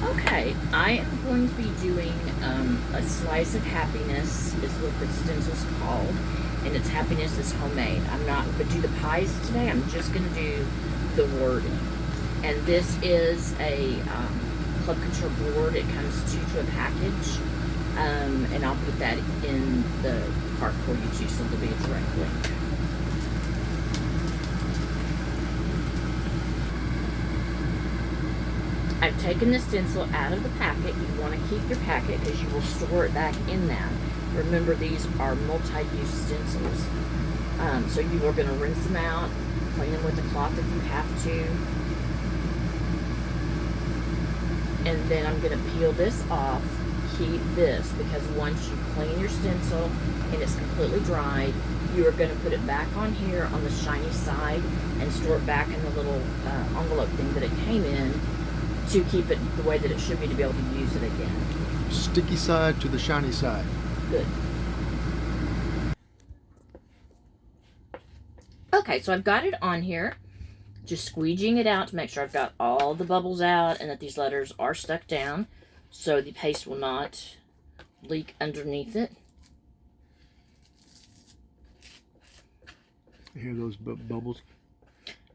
Okay, I am going to be doing a slice of happiness is what the stencil's called, and it's happiness is homemade. I'm not going to do the pies today. I'm just going to do the wording, and this is a Club Control board. It comes to a package, and I'll put that in the cart for you too, so there'll be a direct link. I've taken the stencil out of the packet. You want to keep your packet because you will store it back in that. Remember, these are multi-use stencils. So you are going to rinse them out, clean them with a cloth if you have to. And then I'm going to peel this off, keep this, because once you clean your stencil and it's completely dried, you are going to put it back on here on the shiny side and store it back in the little envelope thing that it came in, to keep it the way that it should be to be able to use it again. Sticky side to the shiny side. Good. Okay, so I've got it on here. Just squeegeeing it out to make sure I've got all the bubbles out and that these letters are stuck down so the paste will not leak underneath it. You hear those bubbles?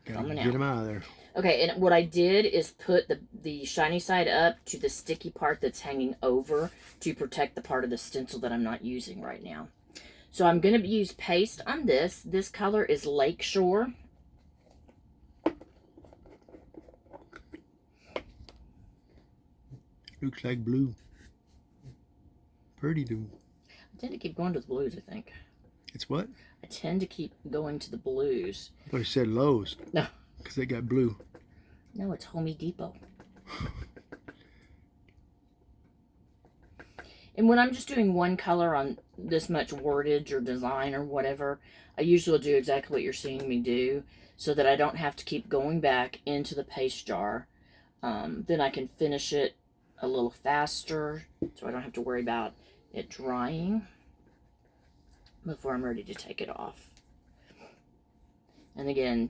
Gotta get out. them out of there. Okay, and what I did is put the shiny side up to the sticky part that's hanging over to protect the part of the stencil that I'm not using right now. So I'm going to use paste on this. This color is Lakeshore. Looks like blue. Pretty blue. I tend to keep going to the blues, I think. It's what? I tend to keep going to the blues. I thought you said Lowe's. No. Because they got blue. No, it's Home Depot. And when I'm just doing one color on this much wordage or design or whatever, I usually do exactly what you're seeing me do so that I don't have to keep going back into the paste jar. Then I can finish it a little faster so I don't have to worry about it drying before I'm ready to take it off. And again,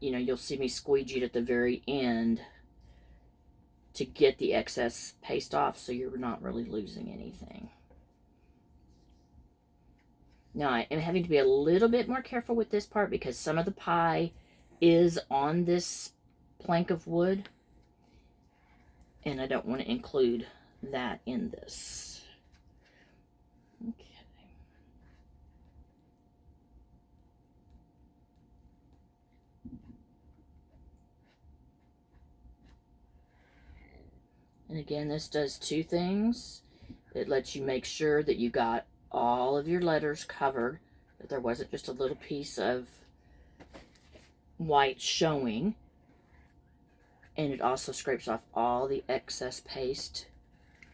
you know, you'll see me squeegee it at the very end to get the excess paste off so you're not really losing anything. Now, I am having to be a little bit more careful with this part because some of the pie is on this plank of wood, and I don't want to include that in this. Okay. And again, this does two things. It lets you make sure that you got all of your letters covered, that there wasn't just a little piece of white showing. And it also scrapes off all the excess paste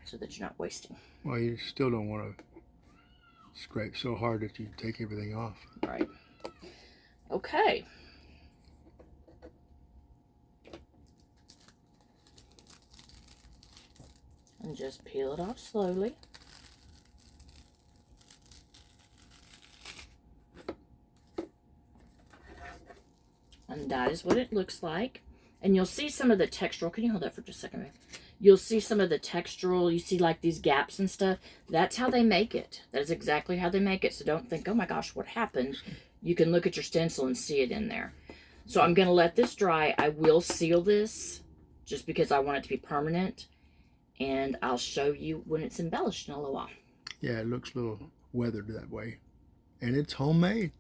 so that you're not wasting. Well, you still don't want to scrape so hard that you take everything off. Right. Okay. And just peel it off slowly. And that is what it looks like. And you'll see some of the textural. Can you hold that for just a second, babe? You'll see some of the textural. You see like these gaps and stuff. That's how they make it. That is exactly how they make it. So don't think, oh my gosh, what happened? You can look at your stencil and see it in there. So I'm going to let this dry. I will seal this just because I want it to be permanent. And I'll show you when it's embellished in a little while. Yeah, it looks a little weathered that way. And it's homemade.